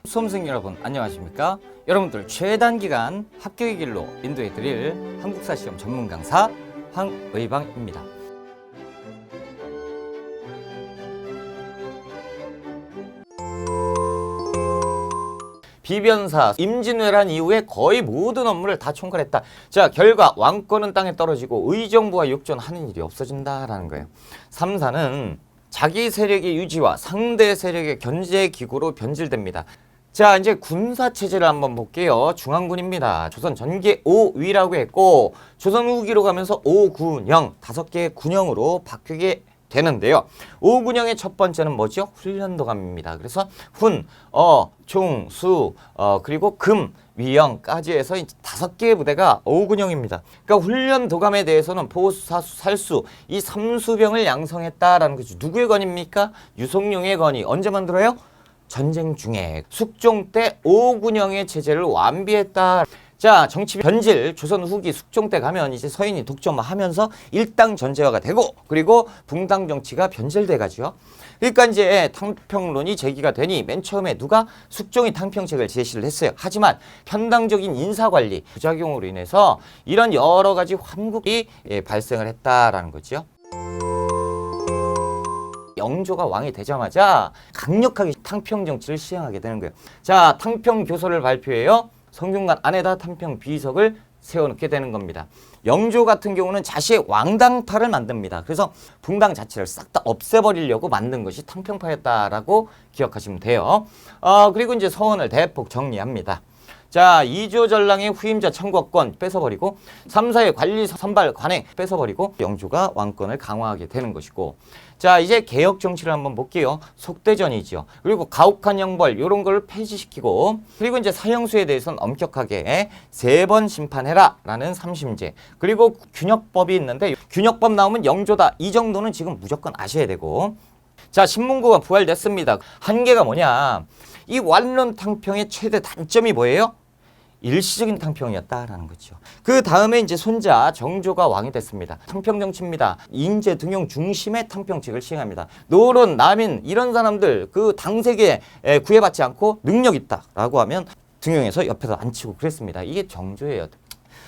수험생 여러분 안녕하십니까? 여러분들 최단기간 합격의 길로 인도해드릴 한국사 시험 전문 강사 황의방입니다. 비변사 임진왜란 이후에 거의 모든 업무를 다 총괄했다. 자, 결과 왕권은 땅에 떨어지고 의정부와 욕전하는 일이 없어진다라는 거예요. 3사는 자기 세력의 유지와 상대 세력의 견제 기구로 변질됩니다. 자, 이제 군사 체제를 한번 볼게요. 중앙군입니다. 조선 전개 5위라고 했고 조선 후기로 가면서 5군영 5개의 군영으로 바뀌게 되는데요. 5군영의 첫 번째는 뭐죠? 훈련도감입니다. 그래서 훈, 총, 수, 그리고 금, 위영까지 해서 5개의 부대가 5군영입니다. 그러니까 훈련도감에 대해서는 보수, 사수, 살수 이 3수병을 양성했다라는 거죠. 누구의 건입니까? 유성룡의 건이. 언제 만들어요? 전쟁 중에 숙종 때 5군영의 체제를 완비했다. 자, 정치 변질 조선 후기 숙종 때 가면 이제 서인이 독점하면서 일당 전제화가 되고 그리고 붕당 정치가 변질돼 가죠. 그러니까 이제 탕평론이 제기가 되니 맨 처음에 누가 숙종이 탕평책을 제시를 했어요. 하지만 편당적인 인사관리 부작용으로 인해서 이런 여러 가지 환국이 발생을 했다라는 거죠. 영조가 왕이 되자마자 강력하게 탕평 정치를 시행하게 되는 거예요. 자, 탕평 교서를 발표해요. 성균관 안에다 탕평 비석을 세워놓게 되는 겁니다. 영조 같은 경우는 자신의 왕당파를 만듭니다. 그래서 붕당 자체를 싹 다 없애버리려고 만든 것이 탕평파였다라고 기억하시면 돼요. 그리고 이제 서원을 대폭 정리합니다. 자, 2조 전랑의 후임자 청구권 뺏어버리고 3사의 관리 선발 관행 뺏어버리고 영조가 왕권을 강화하게 되는 것이고, 자, 이제 개혁 정치를 한번 볼게요. 속대전이죠. 그리고 가혹한 형벌 이런 걸 폐지시키고, 그리고 이제 사형수에 대해서는 엄격하게 3번 심판해라 라는 3심제, 그리고 균역법이 있는데 균역법 나오면 영조다 이 정도는 지금 무조건 아셔야 되고, 자, 신문고가 부활됐습니다. 한계가 뭐냐, 이 완론 탕평의 최대 단점이 뭐예요? 일시적인 탕평이었다라는 거죠. 그 다음에 이제 손자 정조가 왕이 됐습니다. 탕평 정치입니다. 인재 등용 중심의 탕평책을 시행합니다. 노론, 남인 이런 사람들 그 당세계에 구애받지 않고 능력 있다라고 하면 등용해서 옆에서 앉히고 그랬습니다. 이게 정조예요.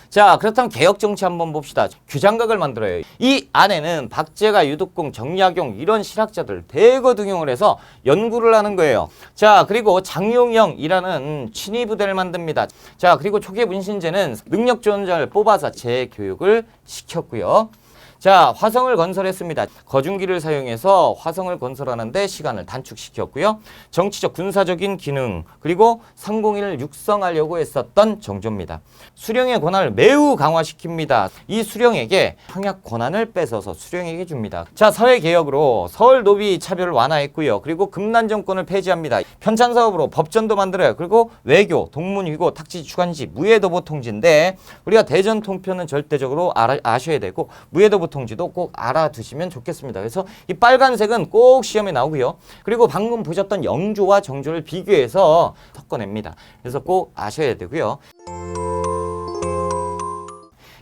자, 그렇다면 개혁 정치 한번 봅시다. 규장각을 만들어요. 이 안에는 박제가, 유득공, 정약용 이런 실학자들 대거 등용을 해서 연구를 하는 거예요. 자, 그리고 장용영이라는 친위 부대를 만듭니다. 자, 그리고 초기 문신제는 능력 좋은 자를 뽑아서 재교육을 시켰고요. 자, 화성을 건설했습니다. 거중기를 사용해서 화성을 건설하는데 시간을 단축시켰고요. 정치적 군사적인 기능 그리고 상공인을 육성하려고 했었던 정조입니다. 수령의 권한을 매우 강화시킵니다. 이 수령에게 청약 권한을 뺏어서 수령에게 줍니다. 자, 사회개혁으로 서울 노비 차별을 완화했고요. 그리고 금난 정권을 폐지합니다. 편찬사업으로 법전도 만들어요. 그리고 외교, 동문위고, 탁지, 주관지, 무예도보 통지인데 우리가 대전 통편은 절대적으로 아셔야 되고 무예도보 통지도 꼭 알아두시면 좋겠습니다. 그래서 이 빨간색은 꼭 시험에 나오고요. 그리고 방금 보셨던 영조와 정조를 비교해서 섞어냅니다. 그래서 꼭 아셔야 되고요.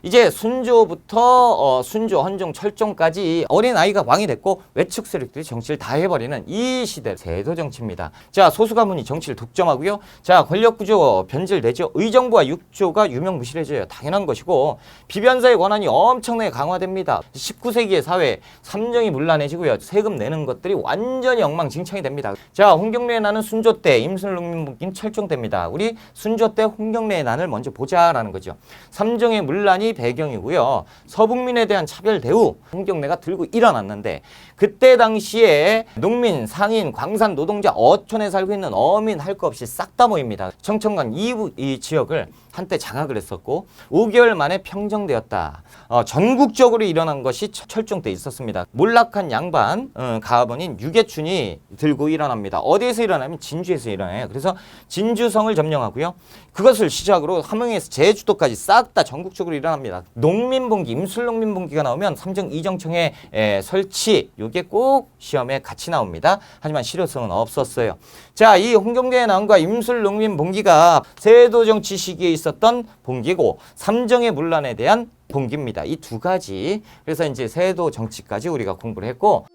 이제 순조부터 순조, 헌종, 철종까지 어린아이가 왕이 됐고 외척 세력들이 정치를 다 해버리는 이 시대 세도 정치입니다. 자, 소수가문이 정치를 독점하고요. 자, 권력구조 변질되죠. 의정부와 육조가 유명무실해져요. 당연한 것이고 비변사의 권한이 엄청나게 강화됩니다. 19세기의 사회 삼정이 문란해지고요. 세금 내는 것들이 완전히 엉망진창이 됩니다. 자, 홍경래의 난은 순조 때, 임순롱민복긴 철종 때입니다. 우리 순조 때 홍경래의 난을 먼저 보자라는 거죠. 삼정의 문란이 배경이고요. 서북민에 대한 차별 대우 홍경래가 들고 일어났는데 그때 당시에 농민, 상인, 광산 노동자, 어촌에 살고 있는 어민 할 거 없이 싹 다 모입니다. 청천강 이 지역을 한때 장악을 했었고 5개월 만에 평정되었다. 전국적으로 일어난 것이 철종 때 있었습니다. 몰락한 양반 가번인 유계춘이 들고 일어납니다. 어디에서 일어나면 진주에서 일어나요. 그래서 진주성을 점령하고요. 그것을 시작으로 함흥에서 제주도까지 싹 다 전국적으로 일어납니다. 농민봉기, 임술농민봉기가 나오면 삼정 이정청의 설치 이게 꼭 시험에 같이 나옵니다. 하지만 실효성은 없었어요. 자, 이 홍경래의 난과 임술농민봉기가 세도정치 시기에 있었던 봉기고 삼정의 문란에 대한 봉기입니다. 이 두 가지. 그래서 이제 세도 정치까지 우리가 공부를 했고,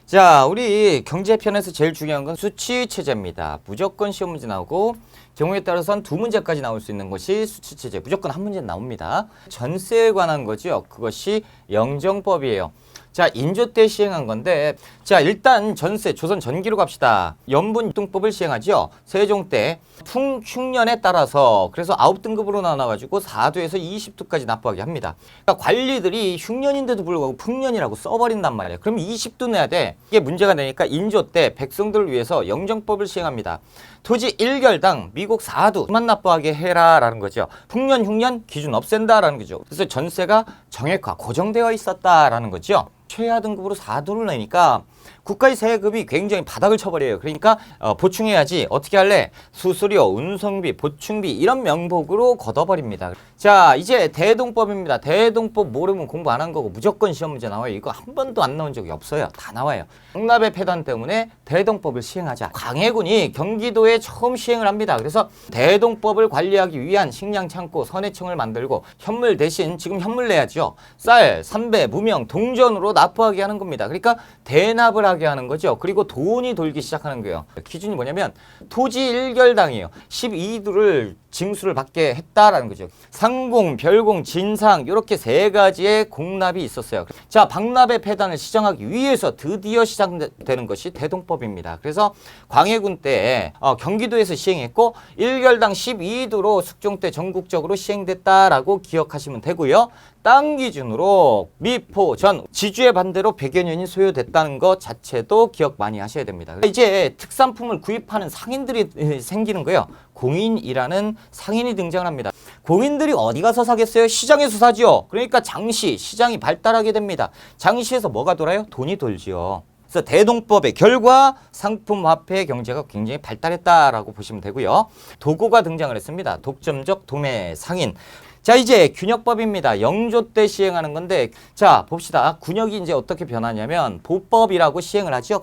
자, 우리 경제편에서 제일 중요한 건 수치 체제입니다. 무조건 시험 문제 나오고 경우에 따라서는 2문제까지 나올 수 있는 것이 수치 체제. 무조건 한 문제 나옵니다. 전세에 관한 거죠. 그것이 영정법이에요. 자, 인조 때 시행한 건데, 자, 일단 전세, 조선 전기로 갑시다. 연분융통법을 시행하죠. 세종 때 풍흉년에 따라서 그래서 9등급으로 나눠가지고 4도에서 20도까지 납부하게 합니다. 그러니까 관리들이 흉년인데도 불구하고 풍년이라고 써버린단 말이에요. 그럼 20도 내야 돼. 이게 문제가 되니까 인조 때 백성들을 위해서 영정법을 시행합니다. 토지 1결당 미국 4도만 납부하게 해라라는 거죠. 풍년, 흉년 기준 없앤다라는 거죠. 그래서 전세가 정액화, 고정되어 있었다라는 거죠. 최하 등급으로 4도를 내니까 국가의 세금이 굉장히 바닥을 쳐버려요. 그러니까 보충해야지. 어떻게 할래? 수수료, 운송비, 보충비 이런 명목으로 걷어버립니다. 자, 이제 대동법입니다. 대동법 모르면 공부 안 한 거고 무조건 시험 문제 나와요. 이거 한 번도 안 나온 적이 없어요. 다 나와요. 경납의 폐단 때문에 대동법을 시행하자. 광해군이 경기도에 처음 시행을 합니다. 그래서 대동법을 관리하기 위한 식량창고, 선해청을 만들고 현물 대신 지금 현물 내야죠. 쌀, 삼배, 무명, 동전으로 납부하게 하는 겁니다. 그러니까 대납을 하게 하는 거죠. 그리고 돈이 돌기 시작하는 거예요. 기준이 뭐냐면 토지 1결당이에요. 12도를 징수를 받게 했다라는 거죠. 상공, 별공, 진상 이렇게 세 가지의 공납이 있었어요. 자, 박납의 폐단을 시정하기 위해서 드디어 시작되는 것이 대동법입니다. 그래서 광해군 때 경기도에서 시행했고 1결당 12도로 숙종 때 전국적으로 시행됐다라고 기억하시면 되고요. 땅 기준으로 미포, 전, 지주의 반대로 100여 년이 소요됐다는 것 자체도 기억 많이 하셔야 됩니다. 이제 특산품을 구입하는 상인들이 생기는 거예요. 공인이라는 상인이 등장을 합니다. 공인들이 어디 가서 사겠어요? 시장에서 사지요. 그러니까 장시, 시장이 발달하게 됩니다. 장시에서 뭐가 돌아요? 돈이 돌지요. 그래서 대동법의 결과 상품화폐 경제가 굉장히 발달했다라고 보시면 되고요. 도고가 등장을 했습니다. 독점적 도매 상인. 자, 이제 균역법입니다. 영조 때 시행하는 건데, 자, 봅시다. 군역이 이제 어떻게 변하냐면 보법이라고 시행을 하죠.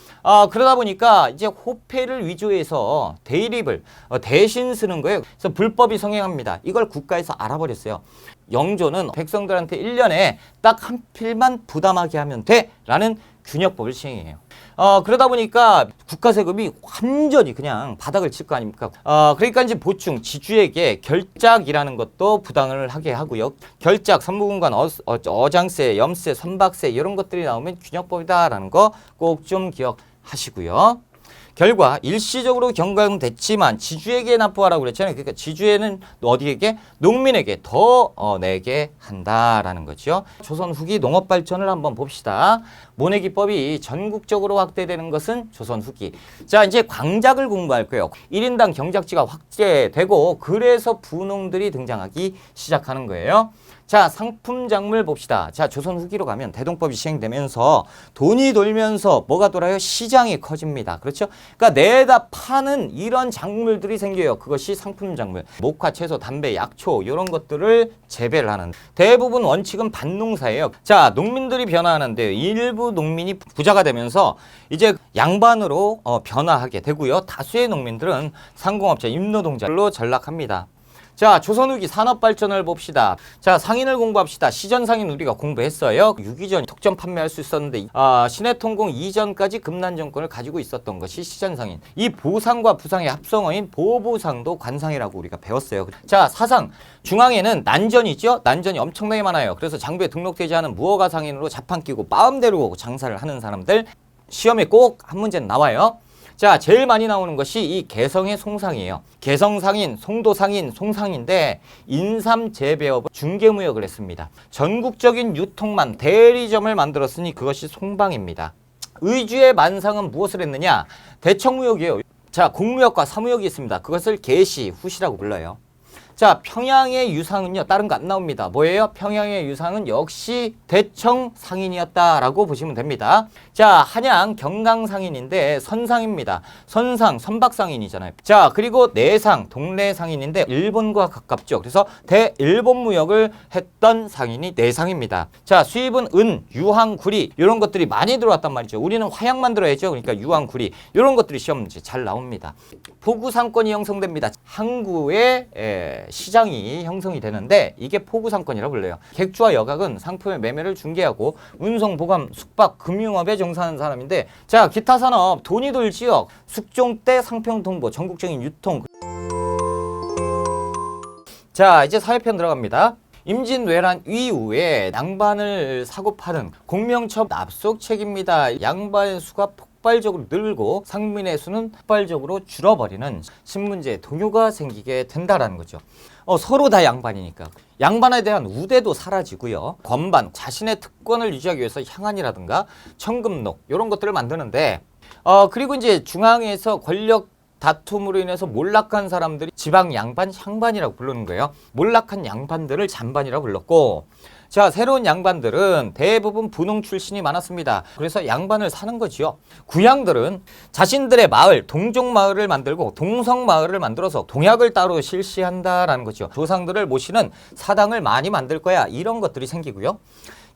그러다 보니까 이제 호패를 위조해서 대립을 대신 쓰는 거예요. 그래서 불법이 성행합니다. 이걸 국가에서 알아버렸어요. 영조는 백성들한테 1년에 딱 한 필만 부담하게 하면 돼 라는 균역법을 시행해요. 그러다 보니까 국가 세금이 완전히 그냥 바닥을 칠 거 아닙니까? 그러니까 이제 보충, 지주에게 결작이라는 것도 부담을 하게 하고요. 결작, 선무공간, 어장세, 염세, 선박세 이런 것들이 나오면 균역법이다라는 거 꼭 좀 기억하시고요. 결과 일시적으로 경감됐지만 지주에게 납부하라고 그랬잖아요. 그러니까 지주에는 어디에게? 농민에게 더 내게 한다라는 거죠. 조선 후기 농업 발전을 한번 봅시다. 모내기법이 전국적으로 확대되는 것은 조선 후기. 자, 이제 광작을 공부할 거예요. 1인당 경작지가 확대되고 그래서 분홍들이 등장하기 시작하는 거예요. 자, 상품 작물 봅시다. 자, 조선 후기로 가면 대동법이 시행되면서 돈이 돌면서 뭐가 돌아요? 시장이 커집니다. 그렇죠? 그러니까 내다 파는 이런 작물들이 생겨요. 그것이 상품 작물. 목화, 채소, 담배, 약초 이런 것들을 재배를 하는 대부분 원칙은 반농사예요. 자, 농민들이 변화하는데요. 일부 농민이 부자가 되면서 이제 양반으로 변화하게 되고요. 다수의 농민들은 상공업자, 임노동자로 전락합니다. 자, 조선 후기 산업 발전을 봅시다. 자, 상인을 공부합시다. 시전 상인 우리가 공부했어요. 유기전 독점 판매할 수 있었는데 신해통공 이전까지 금난 정권을 가지고 있었던 것이 시전 상인. 이 보상과 부상의 합성어인 보부상도 관상이라고 우리가 배웠어요. 자, 사상 중앙에는 난전이죠. 난전이 엄청나게 많아요. 그래서 장부에 등록되지 않은 무허가 상인으로 자판 끼고 마음대로 장사를 하는 사람들 시험에 꼭 한 문제는 나와요. 자, 제일 많이 나오는 것이 이 개성의 송상이에요. 개성상인, 송도상인, 송상인데 인삼재배업을 중개무역을 했습니다. 전국적인 유통만 대리점을 만들었으니 그것이 송방입니다. 의주의 만상은 무엇을 했느냐? 대청무역이에요. 자, 공무역과 사무역이 있습니다. 그것을 개시, 후시라고 불러요. 자, 평양의 유상은요, 다른 거 안 나옵니다. 뭐예요? 평양의 유상은 역시 대청 상인이었다라고 보시면 됩니다. 자, 한양 경강상인인데 선상입니다. 선상, 선박상인이잖아요. 자, 그리고 내상, 동래상인인데 일본과 가깝죠. 그래서 대일본 무역을 했던 상인이 내상입니다. 자, 수입은 은, 유황, 구리 이런 것들이 많이 들어왔단 말이죠. 우리는 화약 만들어야죠. 그러니까 유황, 구리 이런 것들이 시험 문제 잘 나옵니다. 포구 상권이 형성됩니다. 항구의 시장이 형성이 되는데 이게 포구상권이라고 불려요. 객주와 여객은 상품의 매매를 중개하고 운송, 보관, 숙박, 금융업에 종사하는 사람인데 자, 기타 산업, 돈이 돌 지역, 숙종 때 상평 통보, 전국적인 유통. 자, 이제 사회편 들어갑니다. 임진왜란 이후에 양반을 사고 파는 공명첩 납속책입니다. 양반의 수가 폭발적으로 늘고 상민의 수는 폭발적으로 줄어버리는 신문지의 동요가 생기게 된다라는 거죠. 서로 다 양반이니까. 양반에 대한 우대도 사라지고요. 건반, 자신의 특권을 유지하기 위해서 향안이라든가 청금록 이런 것들을 만드는데 그리고 이제 중앙에서 권력 다툼으로 인해서 몰락한 사람들이 지방 양반, 향반이라고 부르는 거예요. 몰락한 양반들을 잔반이라고 불렀고, 자, 새로운 양반들은 대부분 분홍 출신이 많았습니다. 그래서 양반을 사는 거지요. 구양들은 자신들의 마을, 동종 마을을 만들고 동성 마을을 만들어서 동약을 따로 실시한다라는 거죠. 조상들을 모시는 사당을 많이 만들 거야. 이런 것들이 생기고요.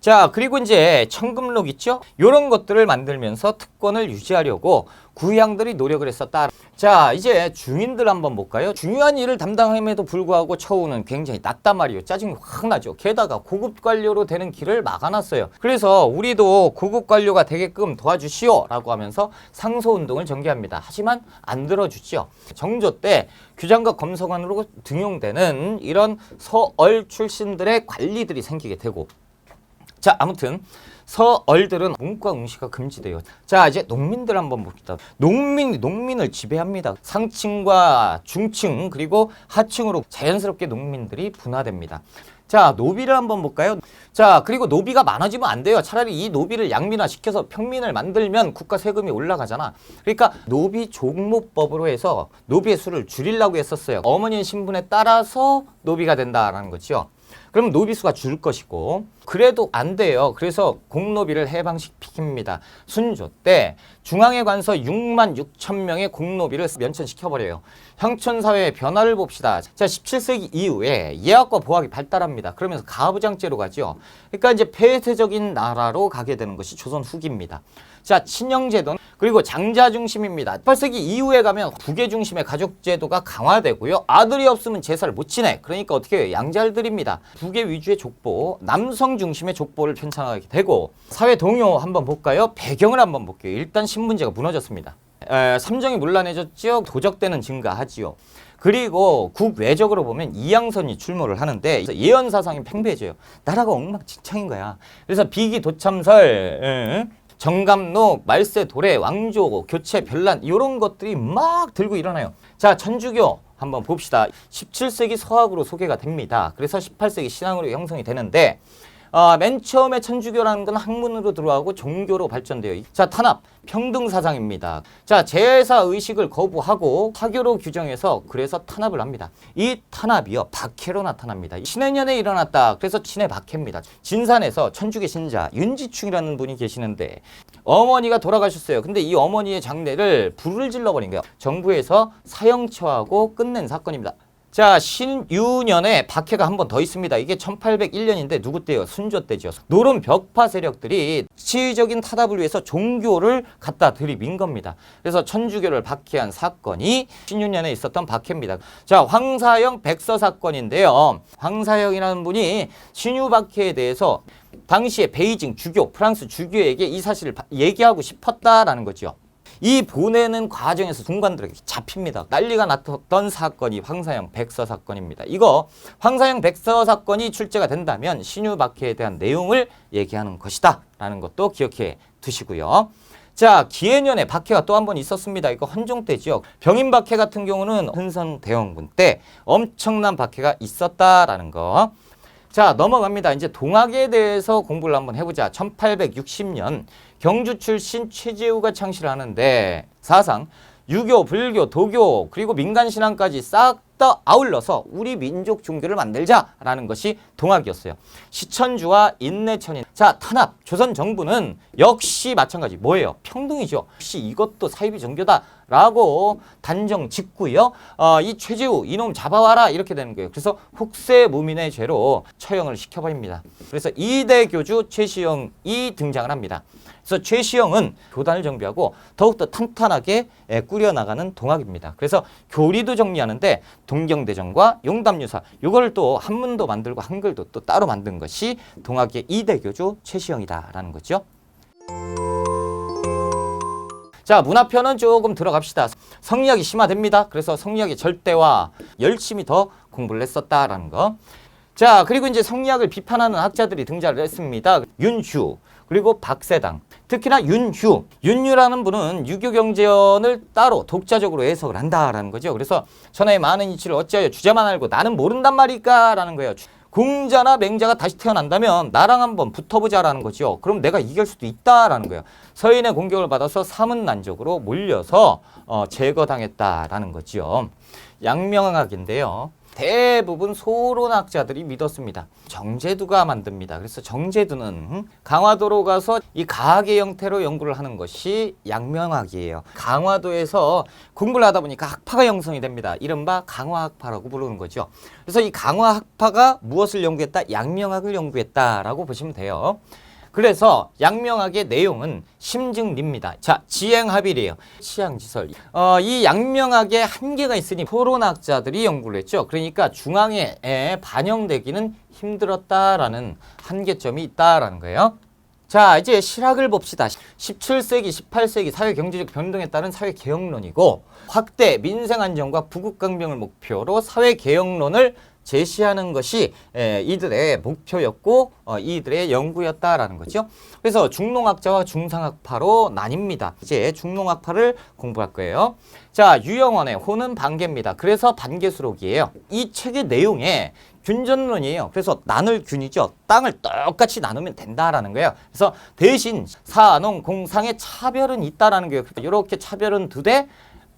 자, 그리고 이제 청금록 있죠? 이런 것들을 만들면서 특권을 유지하려고 구양들이 노력을 했었다. 자, 이제 중인들 한번 볼까요? 중요한 일을 담당함에도 불구하고 처우는 굉장히 낮단 말이에요. 짜증이 확 나죠. 게다가 고급 관료로 되는 길을 막아놨어요. 그래서 우리도 고급 관료가 되게끔 도와주시오 라고 하면서 상소운동을 전개합니다. 하지만 안 들어주죠. 정조 때 규장과 검사관으로 등용되는 이런 서얼 출신들의 관리들이 생기게 되고, 자, 아무튼 서얼들은 문과 응시가 금지돼요. 자, 이제 농민들 한번 봅시다. 농민을 지배합니다. 상층과 중층 그리고 하층으로 자연스럽게 농민들이 분화됩니다. 자, 노비를 한번 볼까요? 자, 그리고 노비가 많아지면 안 돼요. 차라리 이 노비를 양민화시켜서 평민을 만들면 국가 세금이 올라가잖아. 그러니까 노비 종목법으로 해서 노비의 수를 줄이려고 했었어요. 어머니의 신분에 따라서 노비가 된다라는 거죠. 그럼 노비수가 줄 것이고, 그래도 안 돼요. 그래서 공노비를 해방시킵니다. 순조 때 중앙에 관서 6만 6천 명의 공노비를 면천시켜버려요. 형촌사회의 변화를 봅시다. 자, 17세기 이후에 예학과 보학이 발달합니다. 그러면서 가부장제로 가죠. 그러니까 이제 폐쇄적인 나라로 가게 되는 것이 조선 후기입니다. 자, 친형제도는 그리고 장자 중심입니다. 18세기 이후에 가면 부계 중심의 가족제도가 강화되고요. 아들이 없으면 제사를 못 지내. 그러니까 어떻게 해요? 양자를 드립니다. 부계 위주의 족보, 남성 중심의 족보를 편찬하게 되고, 사회 동요 한번 볼까요? 배경을 한번 볼게요. 일단 신문제가 무너졌습니다. 삼정이 문란해졌죠. 도적대는 증가하지요. 그리고 국외적으로 보면 이양선이 출몰을 하는데 예언사상이 팽배해져요. 나라가 엉망진창인 거야. 그래서 비기 도참설, 정감록, 말세, 도래, 왕조, 교체, 변란 이런 것들이 막 들고 일어나요. 자, 천주교 한번 봅시다. 17세기 서학으로 소개가 됩니다. 그래서 18세기 신앙으로 형성이 되는데 맨 처음에 천주교라는 건 학문으로 들어가고 종교로 발전돼요. 자, 탄압, 평등사상입니다. 자, 제사 의식을 거부하고 사교로 규정해서 그래서 탄압을 합니다. 이 탄압이요, 박해로 나타납니다. 신해년에 일어났다. 그래서 친해 박해입니다. 진산에서 천주교 신자 윤지충이라는 분이 계시는데 어머니가 돌아가셨어요. 근데 이 어머니의 장례를 불을 질러버린 거예요. 정부에서 사형 처하고 끝낸 사건입니다. 자, 신유년에 박해가 한 번 더 있습니다. 이게 1801년인데 누구 때요? 순조 때죠. 노론 벽파 세력들이 치의적인 타답을 위해서 종교를 갖다 들이민 겁니다. 그래서 천주교를 박해한 사건이 신유년에 있었던 박해입니다. 자, 황사형 백서 사건인데요. 황사형이라는 분이 신유 박해에 대해서 당시에 베이징 주교, 프랑스 주교에게 이 사실을 얘기하고 싶었다라는 거죠. 이 보내는 과정에서 군관들에게 잡힙니다. 난리가 났던 사건이 황사형 백서 사건입니다. 이거 황사형 백서 사건이 출제가 된다면 신유 박해에 대한 내용을 얘기하는 것이다 라는 것도 기억해 두시고요. 자, 기해년에 박해가 또 한 번 있었습니다. 이거 헌종 때죠. 병인 박해 같은 경우는 흥선대원군 때 엄청난 박해가 있었다라는 거. 자, 넘어갑니다. 이제 동학에 대해서 공부를 한번 해보자. 1860년 경주 출신 최재우가 창시를 하는데 사상, 유교, 불교, 도교 그리고 민간신앙까지 싹 다 아울러서 우리 민족 종교를 만들자라는 것이 동학이었어요. 시천주와 인내천인. 자, 탄압. 조선 정부는 역시 마찬가지. 뭐예요? 평등이죠. 역시 이것도 사이비 종교다라고 단정 짓고요. 이 최재우 이놈 잡아와라 이렇게 되는 거예요. 그래서 혹세무민의 죄로 처형을 시켜버립니다. 그래서 이대 교주 최시영이 등장을 합니다. 그래서 최시영은 교단을 정비하고 더욱더 탄탄하게 꾸려나가는 동학입니다. 그래서 교리도 정리하는데 동경대전과 용담유사 이걸 또 한문도 만들고 한글도 또 따로 만든 것이 동학의 2대 교주 최시영이다라는 거죠. 자, 문화편은 조금 들어갑시다. 성리학이 심화됩니다. 그래서 성리학의 절대와 열심히 더 공부를 했었다라는 거. 자, 그리고 이제 성리학을 비판하는 학자들이 등장을 했습니다. 윤휴, 그리고 박세당. 특히나 윤휴라는 분은 유교경전을 따로 독자적으로 해석을 한다라는 거죠. 그래서 천하의 많은 이치를 어찌하여 주자만 알고 나는 모른단 말일까라는 거예요. 공자나 맹자가 다시 태어난다면 나랑 한번 붙어보자라는 거죠. 그럼 내가 이길 수도 있다라는 거예요. 서인의 공격을 받아서 사문난적으로 몰려서 제거당했다라는 거죠. 양명학인데요. 대부분 소론학자들이 믿었습니다. 정제두가 만듭니다. 그래서 정제두는 강화도로 가서 이 가학의 형태로 연구를 하는 것이 양명학이에요. 강화도에서 공부를 하다 보니까 학파가 형성이 됩니다. 이른바 강화학파라고 부르는 거죠. 그래서 이 강화학파가 무엇을 연구했다? 양명학을 연구했다라고 보시면 돼요. 그래서 양명학의 내용은 심증리입니다. 자, 지행합일이에요. 치양지설. 이 양명학에 한계가 있으니 토론학자들이 연구를 했죠. 그러니까 중앙에 반영되기는 힘들었다라는 한계점이 있다라는 거예요. 자, 이제 실학을 봅시다. 17세기, 18세기 사회 경제적 변동에 따른 사회 개혁론이고 확대 민생 안정과 부국 강병을 목표로 사회 개혁론을 제시하는 것이 이들의 목표였고 이들의 연구였다라는 거죠. 그래서 중농학자와 중상학파로 나뉩니다. 이제 중농학파를 공부할 거예요. 자, 유영원의 호는 반계입니다. 그래서 반계수록이에요. 이 책의 내용에 균전론이에요. 그래서 나눌 균이죠. 땅을 똑같이 나누면 된다라는 거예요. 그래서 대신 사농 공상의 차별은 있다라는 거예요. 이렇게 차별은 두되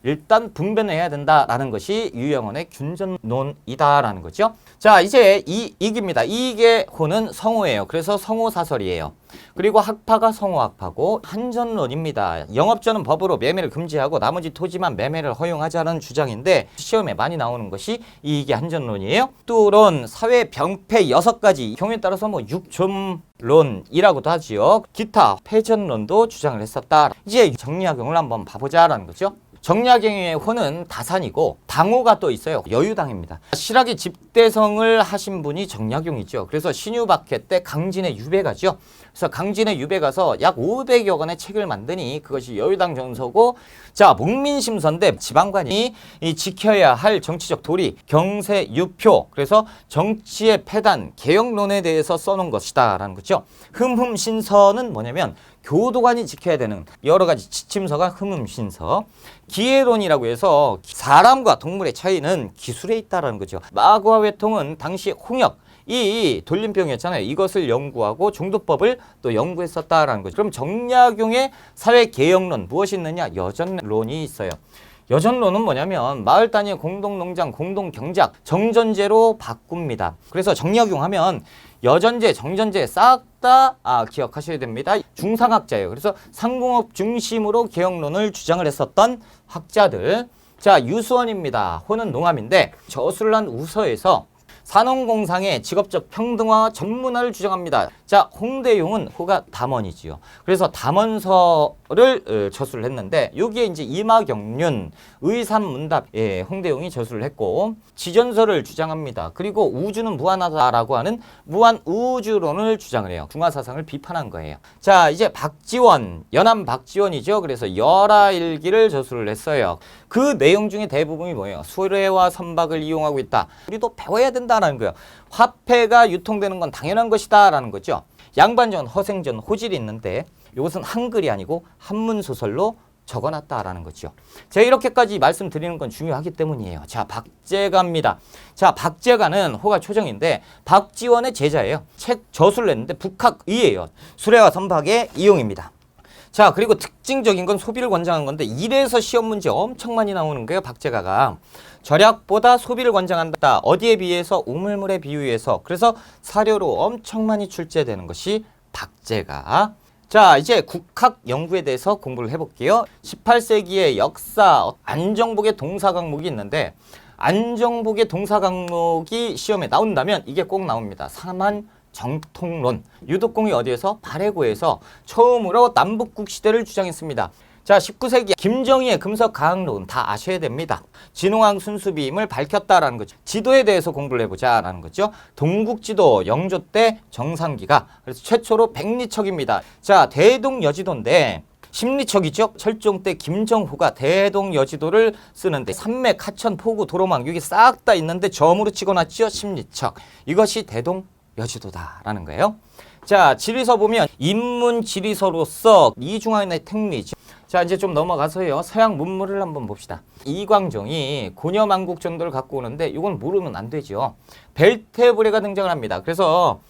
일단 분배해야 된다라는 것이 유영원의 균전론이다라는 거죠. 자, 이제 이익입니다. 이익의 호는 성호예요. 그래서 성호사설이에요. 그리고 학파가 성호학파고 한전론입니다. 영업전은 법으로 매매를 금지하고 나머지 토지만 매매를 허용하자는 주장인데 시험에 많이 나오는 것이 이익의 한전론이에요. 뚜론, 사회 병폐 6가지, 경우에 따라서 뭐 육점론이라고도 하지요. 기타 패전론도 주장을 했었다. 이제 정리학용을 한번 봐보자라는 거죠. 정약용의 호는 다산이고 당호가 또 있어요. 여유당입니다. 실학의 집대성을 하신 분이 정약용이죠. 그래서 신유박해 때 강진의 유배가죠. 그래서 강진의 유배가서 약 500여 권의 책을 만드니 그것이 여유당 정서고, 자, 목민심서인데 지방관이 이 지켜야 할 정치적 도리, 경세, 유표, 그래서 정치의 폐단, 개혁론에 대해서 써놓은 것이다라는 거죠. 흠흠신서는 뭐냐면 교도관이 지켜야 되는 여러 가지 지침서가 흠흠신서. 기회론이라고 해서 사람과 동물의 차이는 기술에 있다라는 거죠. 마구와 외통은 당시 홍역, 이 돌림병이었잖아요. 이것을 연구하고 종도법을 또 연구했었다라는 거죠. 그럼 정약용의 사회개혁론 무엇이 있느냐? 여전론이 있어요. 여전론은 뭐냐면 마을 단위 공동농장, 공동경작, 정전제로 바꿉니다. 그래서 정약용 하면 여전제, 정전제 싹 다 기억하셔야 됩니다. 중상학자예요. 그래서 상공업 중심으로 개혁론을 주장을 했었던 학자들. 자, 유수원입니다. 호는 농암인데 저술을 한 우서에서 산업공상의 직업적 평등화 전문화를 주장합니다. 자, 홍대용은 호가 담원이지요. 그래서 담원서를 저술을 했는데 여기에 이제 이마경륜, 의산문답, 홍대용이 저술을 했고 지전서를 주장합니다. 그리고 우주는 무한하다라고 하는 무한우주론을 주장을 해요. 중화사상을 비판한 거예요. 자, 이제 박지원, 연암 박지원이죠. 그래서 열하일기를 저술을 했어요. 그 내용 중에 대부분이 뭐예요? 수레와 선박을 이용하고 있다. 우리도 배워야 된다는 거예요. 화폐가 유통되는 건 당연한 것이다 라는 거죠. 양반전, 허생전, 호질이 있는데 이것은 한글이 아니고 한문소설로 적어놨다라는 거죠. 제가 이렇게까지 말씀드리는 건 중요하기 때문이에요. 자, 박제가입니다. 자, 박제가는 호가 초정인데 박지원의 제자예요. 책 저술을 했는데 북학의예요. 수레와 선박의 이용입니다. 자, 그리고 특징적인 건 소비를 권장한 건데 이래서 시험 문제 엄청 많이 나오는 거예요. 박제가가. 절약보다 소비를 권장한다. 어디에 비해서? 우물물에 비유해서. 그래서 사료로 엄청 많이 출제되는 것이 박제가. 자, 이제 국학 연구에 대해서 공부를 해볼게요. 18세기의 역사, 안정복의 동사 강목이 있는데 안정복의 동사 강목이 시험에 나온다면 이게 꼭 나옵니다. 사만 정통론. 유독공이 어디에서? 발해고에서 처음으로 남북국 시대를 주장했습니다. 자, 19세기 김정희의 금석 가학론 다 아셔야 됩니다. 진홍황 순수비임을 밝혔다라는 거죠. 지도에 대해서 공부를 해보자라는 거죠. 동국지도 영조 때 정상기가 그래서 최초로 백리척입니다. 자, 대동여지도인데 심리척이죠. 철종 때 김정후가 대동여지도를 쓰는데 산맥, 하천, 포구, 도로망 여기 싹 다 있는데 점으로 찍어놨죠. 심리척. 이것이 대동여지도다라는 거예요. 자, 지리서 보면 인문 지리서로서 이중환의 택리죠. 자, 이제 좀 넘어가서요. 서양 문물을 한번 봅시다. 이광정이 고려만국 전도를 갖고 오는데 이건 모르면 안 되죠. 벨테브레가 등장을 합니다. 그래서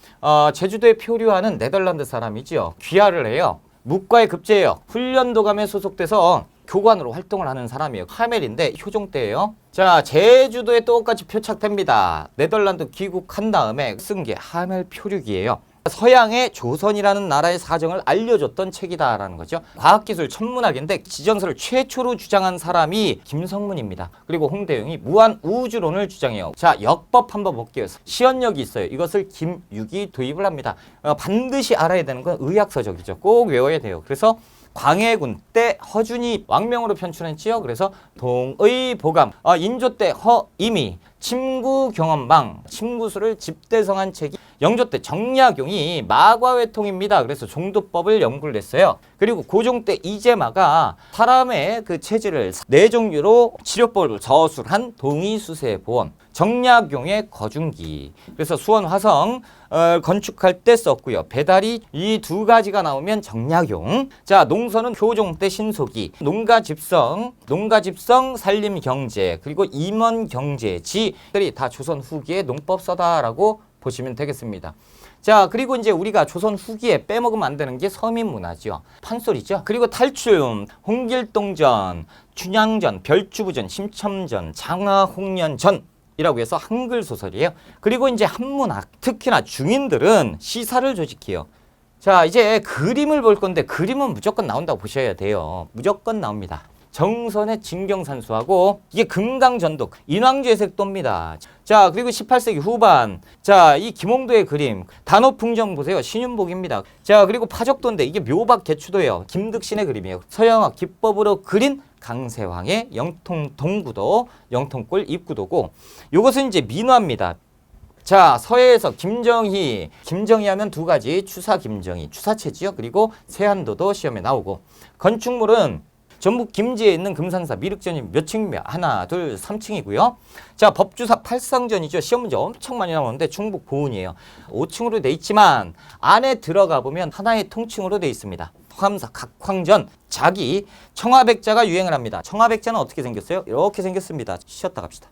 제주도에 표류하는 네덜란드 사람이죠. 귀화를 해요. 묵과에 급제해요. 훈련도감에 소속돼서 교관으로 활동을 하는 사람이에요. 하멜인데 효종 때예요. 자, 제주도에 똑같이 표착됩니다. 네덜란드 귀국한 다음에 쓴 게 하멜 표류기예요. 서양의 조선이라는 나라의 사정을 알려줬던 책이다라는 거죠. 과학기술 천문학인데 지정설을 최초로 주장한 사람이 김성문입니다. 그리고 홍대영이 무한우주론을 주장해요. 자, 역법 한번 볼게요. 시연력이 있어요. 이것을 김육이 도입을 합니다. 반드시 알아야 되는 건 의학서적이죠. 꼭 외워야 돼요. 그래서 광해군 때 허준이 왕명으로 편출했지요. 그래서 동의보감, 인조 때 허임이 침구경험방, 침구술을 집대성한 책이 영조 때 정약용이 마과외통입니다. 그래서 종도법을 연구를 했어요. 그리고 고종 때 이재마가 사람의 그 체질을 네 종류로 치료법을 저술한 동의수세보원, 정약용의 거중기. 그래서 수원 화성 건축할 때 썼고요. 배달이 이 두 가지가 나오면 정약용. 자, 농서는 효종 때 신속이, 농가집성, 산림경제, 그리고 임원경제지들이 다 조선 후기의 농법서다라고 보시면 되겠습니다. 자, 그리고 이제 우리가 조선 후기에 빼먹으면 안 되는 게 서민문화죠. 판소리죠. 그리고 탈춤, 홍길동전, 춘향전, 별주부전, 심첨전, 장화홍련전 이라고 해서 한글 소설이에요. 그리고 이제 한문학, 특히나 중인들은 시사를 조직해요. 자, 이제 그림을 볼 건데 그림은 무조건 나온다고 보셔야 돼요. 무조건 나옵니다. 정선의 진경산수하고 이게 금강전독, 인왕주의 색도입니다. 자, 그리고 18세기 후반, 자, 이 김홍도의 그림, 단오풍정 보세요. 신윤복입니다. 자, 그리고 파적도인데 이게 묘박개추도예요. 김득신의 그림이에요. 서양학 기법으로 그린 강세황의 영통 동구도, 영통골 입구도고, 요것은 이제 민화입니다. 자, 서해에서 김정희 하면 두 가지, 추사 김정희, 추사체지요. 그리고 세안도도 시험에 나오고, 건축물은 전북 김제에 있는 금산사 미륵전이 몇 층이며 하나, 둘, 3층이고요. 자, 법주사 팔상전이죠. 시험 문제 엄청 많이 나오는데 충북 보은이에요. 5층으로 돼 있지만 안에 들어가 보면 하나의 통칭으로 돼 있습니다. 화암사 각황전, 자기, 청화백자가 유행을 합니다. 청화백자는 어떻게 생겼어요? 이렇게 생겼습니다. 쉬었다 갑시다.